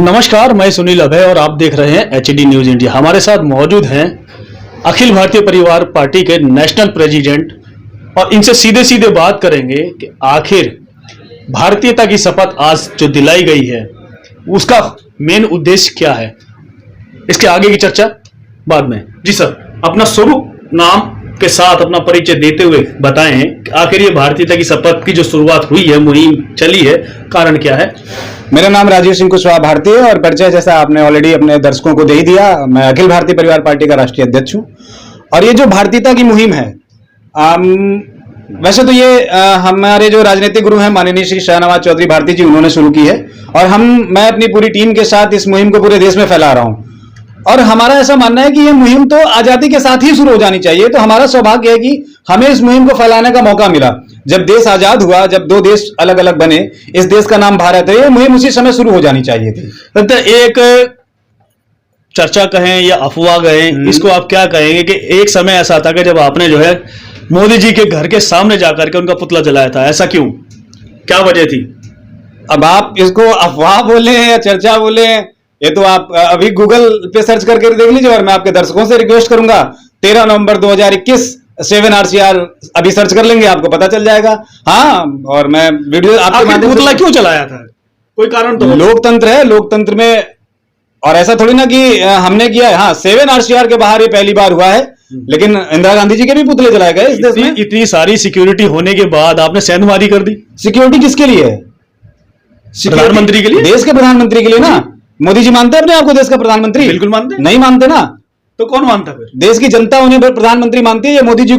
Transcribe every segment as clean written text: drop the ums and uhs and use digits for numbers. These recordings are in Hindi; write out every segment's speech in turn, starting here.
नमस्कार, मैं सुनील अभय और आप देख रहे हैं एचडी न्यूज इंडिया। हमारे साथ मौजूद हैं अखिल भारतीय परिवार पार्टी के नेशनल प्रेसिडेंट और इनसे सीधे सीधे बात करेंगे कि आखिर भारतीयता की शपथ आज जो दिलाई गई है उसका मेन उद्देश्य क्या है। इसके आगे की चर्चा बाद में। जी सर, अपना शुभ नाम के साथ अपना परिचय देते हुए बताएं कि आखिर ये भारतीयता की शपथ की जो शुरुआत हुई है, मुहिम चली है, कारण क्या है। मेरा नाम राजीव सिंह कुशवाहा भारती है और परिचय जैसा आपने ऑलरेडी अपने दर्शकों को दे ही दिया। मैं अखिल भारतीय परिवार पार्टी का राष्ट्रीय अध्यक्ष हूं और ये जो भारतीयता की मुहिम है, वैसे तो ये हमारे जो राजनीतिक गुरु हैं माननीय श्री शाहनवाज चौधरी भारती जी, उन्होंने शुरू की है और मैं अपनी पूरी टीम के साथ इस मुहिम को पूरे देश में फैला रहा हूं। और हमारा ऐसा मानना है कि ये मुहिम तो आजादी के साथ ही शुरू हो जानी चाहिए। तो हमारा सौभाग्य है कि हमें इस मुहिम को फैलाने का मौका मिला। जब देश आजाद हुआ, जब दो देश अलग अलग बने, इस देश का नाम भारत है, ये मुहिम उसी समय शुरू हो जानी चाहिए थी। तो एक चर्चा कहें या अफवाह कहें, इसको आप क्या कहेंगे कि एक समय ऐसा था कि जब आपने जो है मोदी जी के घर के सामने जाकर के उनका पुतला जलाया था, ऐसा क्यों, क्या वजह थी? अब आप इसको अफवाह बोले या चर्चा बोले, ये तो आप अभी गूगल पे सर्च करके देख लीजिए। और मैं आपके दर्शकों से रिक्वेस्ट करूंगा, 13 नवंबर 2021 7 RCR अभी सर्च कर लेंगे, आपको पता चल जाएगा। हाँ, और मैं वीडियो आपके माध्यम से। पुतला क्यों चलाया था, कोई कारण तो? लोकतंत्र है, लोकतंत्र में और ऐसा थोड़ी ना कि हमने किया है। हाँ, 7 RCR के बाहर ये पहली बार हुआ है, लेकिन इंदिरा गांधी जी के भी पुतले जलाए गए इस देश में। इतनी सारी सिक्योरिटी होने के बाद आपने सेंधमारी कर दी। सिक्योरिटी किसके लिए है? प्रधानमंत्री के लिए, देश के प्रधानमंत्री के लिए ना। मोदी जी मानते हैं अपने आपको देश का प्रधानमंत्री? बिल्कुल मानते हैं। नहीं मानते ना, तो कौन मानता फिर? देश की जनता उन्हें प्रधानमंत्री मानती है। ये मोदी जी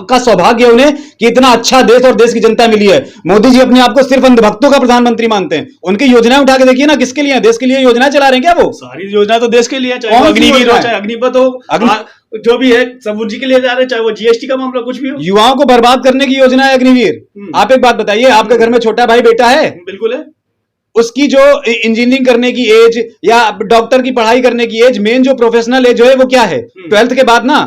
का सौभाग्य है उन्हें कि इतना अच्छा देश और देश की जनता मिली है। मोदी जी अपने आप को सिर्फ अंधभक्तों का प्रधानमंत्री मानते हैं। उनकी योजनाएं उठा के देखिए ना, किसके लिए? देश के लिए योजनाएं चला रहे हैं क्या वो? सारी योजना तो देश के लिए, चाहे अग्निवीर हो, चाहे अग्निपथ हो, जो भी है सब उसी के लिए जा रहे हैं, चाहे वो जीएसटी का मामला कुछ भी हो। युवाओं को बर्बाद करने की योजना है अग्निवीर। आप एक बात बताइए, आपके घर में छोटा भाई बेटा है? बिल्कुल है। उसकी जो इंजीनियरिंग करने की एज या डॉक्टर की पढ़ाई करने की एज, मेन जो प्रोफेशनल एज है वो क्या है? 12th के बाद ना।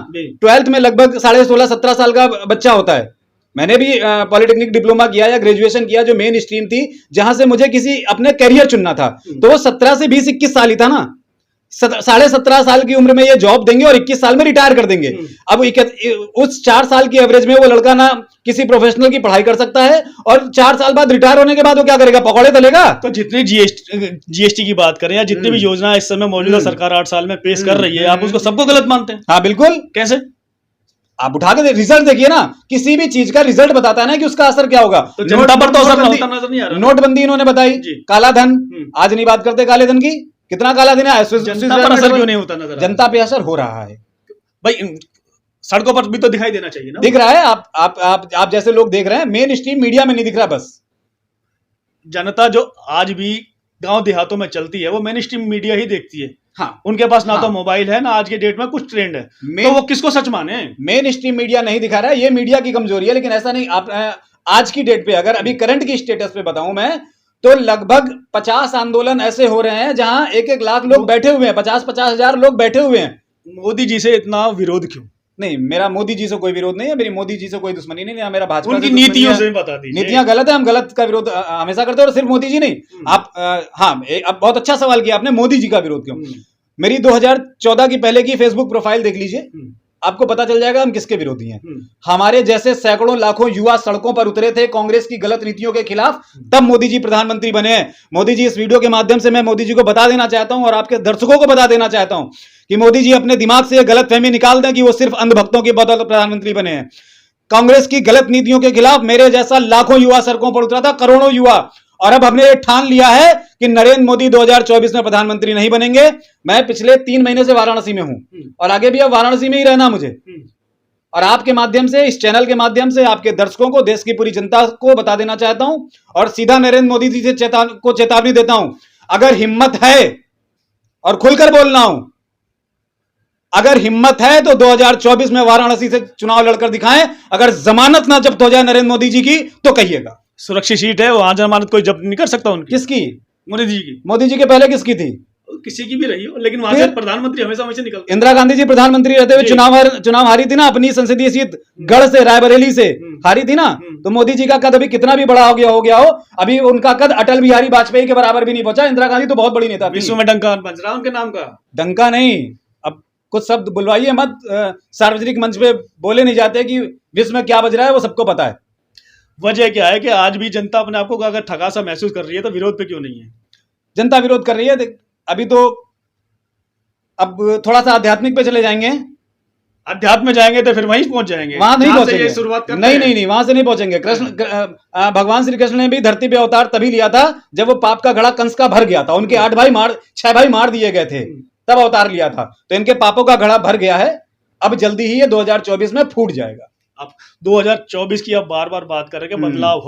12th में लगभग 16.5-17 साल का बच्चा होता है। मैंने भी पॉलिटेक्निक डिप्लोमा किया या ग्रेजुएशन किया, जो मेन स्ट्रीम थी जहां से मुझे किसी अपने करियर चुनना था, तो वो 17 से 20-21 साल ही था ना। 17.5 साल की उम्र में ये जॉब देंगे और 21 साल में रिटायर कर देंगे। अब उस 4 साल की एवरेज में वो लड़का ना किसी प्रोफेशनल की पढ़ाई कर सकता है और 4 साल बाद रिटायर होने के बाद वो क्या करेगा? पकौड़े तलेगा। तो जितनी जीएसटी की बात करें या जितनी भी योजना इस समय मौजूदा सरकार 8 साल में पेश कर रही है, आप उसको सबको गलत मानते हैं? हाँ बिल्कुल। कैसे? आप उठा के रिजल्ट देखिए ना, किसी भी चीज का रिजल्ट बताता है ना कि उसका असर क्या होगा। तो जनता पर तो असर नजर नहीं आ रहा। नोटबंदी इन्होंने बताई, काला धन, आज नहीं बात करते काले धन की, कितना काला धन है। जनता पर असर क्यों नहीं होता नजर? जनता पे असर हो रहा है भाई, सड़कों पर भी तो दिखाई देना चाहिए ना। दिख रहा है, आप जैसे लोग देख रहे हैं, मेन स्ट्रीम मीडिया में नहीं दिख रहा। बस जनता जो आज भी गांव देहातों में चलती है वो मेन स्ट्रीम मीडिया ही देखती है। हाँ, उनके पास ना तो मोबाइल है, ना आज के डेट में कुछ ट्रेंड है, तो वो किसको सच माने? मेन स्ट्रीम मीडिया नहीं दिखा रहा है, ये मीडिया की कमजोरी है। लेकिन ऐसा नहीं, आप आज की डेट पे अगर अभी करंट की स्टेटस पे बताऊं मैं, तो लगभग 50 आंदोलन ऐसे हो रहे हैं जहां 1-1 लाख लोग बैठे हुए हैं, 50-50 हजार लोग बैठे हुए हैं। मोदी जी से इतना विरोध क्यों? नहीं, मेरा मोदी जी से कोई विरोध नहीं है, मेरी मोदी जी से कोई दुश्मनी नहीं है, मेरा भाजपा उनकी नीतियों से बता दीजिए। नीतियां गलत है, हम गलत का विरोध हमेशा करते हैं और सिर्फ मोदी जी नहीं। आप हाँ, अब बहुत अच्छा सवाल किया आपने, मोदी जी का विरोध क्यों? मेरी 2014 की पहले की फेसबुक प्रोफाइल देख लीजिए, आपको पता चल जाएगा हम किसके विरोधी हैं। हमारे जैसे सैकड़ों लाखों युवा सड़कों पर उतरे थे कांग्रेस की गलत नीतियों के खिलाफ, तब मोदी जी प्रधानमंत्री बने हैं। मोदी जी, इस वीडियो के माध्यम से मैं मोदी जी को बता देना चाहता हूं और आपके दर्शकों को बता देना चाहता हूं कि मोदी जी अपने दिमाग से यह गलतफहमी निकाल दें कि वो सिर्फ अंधभक्तों की बदौलत प्रधानमंत्री बने हैं। कांग्रेस की गलत नीतियों के खिलाफ मेरे जैसा लाखों युवा सड़कों पर उतरा था, करोड़ों युवा। और अब हमने ये ठान लिया है कि नरेंद्र मोदी 2024 में प्रधानमंत्री नहीं बनेंगे। मैं पिछले 3 महीने से वाराणसी में हूं और आगे भी अब वाराणसी में ही रहना मुझे। और आपके माध्यम से, इस चैनल के माध्यम से आपके दर्शकों को, देश की पूरी जनता को बता देना चाहता हूं और सीधा नरेंद्र मोदी जी से चेतावनी देता हूं, अगर हिम्मत है, और खुलकर बोल रहा हूं, अगर हिम्मत है तो 2024 में वाराणसी से चुनाव लड़कर दिखाएं। अगर जमानत ना जब्त हो जाए नरेंद्र मोदी जी की तो कहिएगा। सुरक्षित सीट है, वहां जमानत कोई जब्त नहीं कर सकता उनकी। किसकी? मोदी जी की। मोदी जी के पहले किसकी थी? किसी की भी रही हो, लेकिन वहां से फिर प्रधानमंत्री हमेशा निकलते इंदिरा गांधी जी प्रधानमंत्री रहते हुए जी। चुनाव हारी थी ना अपनी संसदीय सीट गढ़ से, रायबरेली से हारी थी ना। तो मोदी जी का कद अभी कितना भी बड़ा हो गया हो, अभी उनका कद अटल बिहारी वाजपेयी के बराबर भी नहीं पहुंचा। इंदिरा गांधी तो बहुत बड़ी नेता थी। विश्व में डंका बज रहा है उनके नाम का। डंका नहीं, अब कुछ शब्द बुलवाइए मत, सार्वजनिक मंच पे बोले नहीं जाते कि विश्व में क्या बज रहा है, वो सबको पता है। वजह क्या है कि आज भी जनता अपने आप को अगर ठगा सा महसूस कर रही है तो विरोध पे क्यों नहीं है? जनता विरोध कर रही है। अभी तो अब थोड़ा सा आध्यात्मिक पे चले जाएंगे। अध्यात्म में जाएंगे तो फिर वहीं पहुंच जाएंगे, वहां नहीं जहां से पहुंचेंगे, ये शुरुआत करते नहीं हैं। नहीं नहीं, वहां से नहीं पहुंचेंगे। भगवान श्री कृष्ण ने भी धरती पे अवतार तभी लिया था जब वो पाप का घड़ा कंस का भर गया था। उनके 6 भाई मार दिए गए थे, तब अवतार लिया था। तो इनके पापों का घड़ा भर गया है, अब जल्दी ही ये 2024 में फूट जाएगा। अब 2024 की अब बार बार बात कर रहे हैं कि बदलाव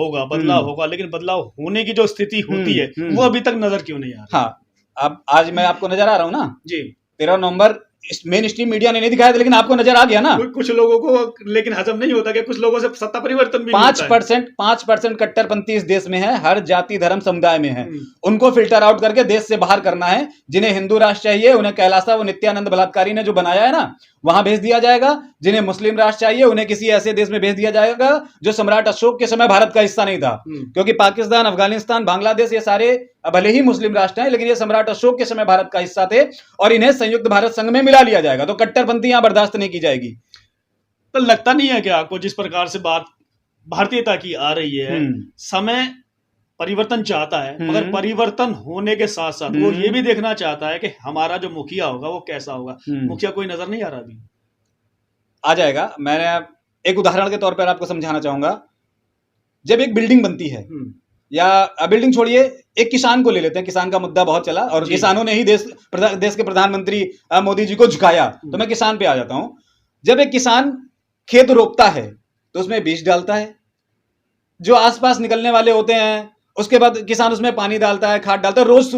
होगा, लेकिन बदलाव होने की जो स्थिति होती है वो अभी तक नजर क्यों नहीं आ रही? हाँ, अब आज मैं आपको नजर आ रहा हूं ना जी। 13 नवंबर मेन स्ट्रीम मीडिया ने नहीं दिखाया था, लेकिन आपको नजर आ गया ना। कुछ लोगों को लेकिन हजम नहीं होता कि कुछ लोगों से सत्ता परिवर्तन भी 5% कट्टरपंथी इस देश में है, हर जाति धर्म समुदाय में है। उनको फिल्टर आउट करके देश से बाहर करना है। जिन्हें हिंदू राष्ट्र चाहिए उन्हें कैलासा वो नित्यानंद बलात्कारी ने जो बनाया है ना, वहां भेज दिया जाएगा। जिन्हें मुस्लिम राष्ट्र चाहिए उन्हें किसी ऐसे देश में भेज दिया जाएगा जो सम्राट अशोक के समय भारत का हिस्सा नहीं था। क्योंकि पाकिस्तान, अफगानिस्तान, बांग्लादेश ये सारे भले ही मुस्लिम राष्ट्र हैं, लेकिन ये सम्राट अशोक के समय भारत का हिस्सा थे और इन्हें संयुक्त भारत संघ में मिला लिया जाएगा। तो कट्टरपंथी यहां बर्दाश्त नहीं की जाएगी। तो लगता नहीं है कि आपको जिस प्रकार से बात भारतीयता की आ रही है, समय परिवर्तन चाहता है, मगर परिवर्तन होने के साथ साथ वो ये भी देखना चाहता है कि हमारा जो मुखिया होगा वो कैसा होगा। मुखिया कोई नजर नहीं आ रहा अभी। आ जाएगा। मैंने एक उदाहरण के तौर पर आपको समझाना चाहूंगा। जब एक बिल्डिंग बनती है, या बिल्डिंग छोड़िए, एक किसान को ले लेते हैं। किसान का मुद्दा बहुत चला और किसानों ने ही देश के प्रधानमंत्री मोदी जी को झुकाया। तो मैं किसान पे आ जाता हूं। जब एक किसान खेत रोपता है तो उसमें बीज डालता है, जो आसपास निकलने वाले होते हैं, उसके बाद किसान उसमें पानी डालता है, खाद डालता है, रोज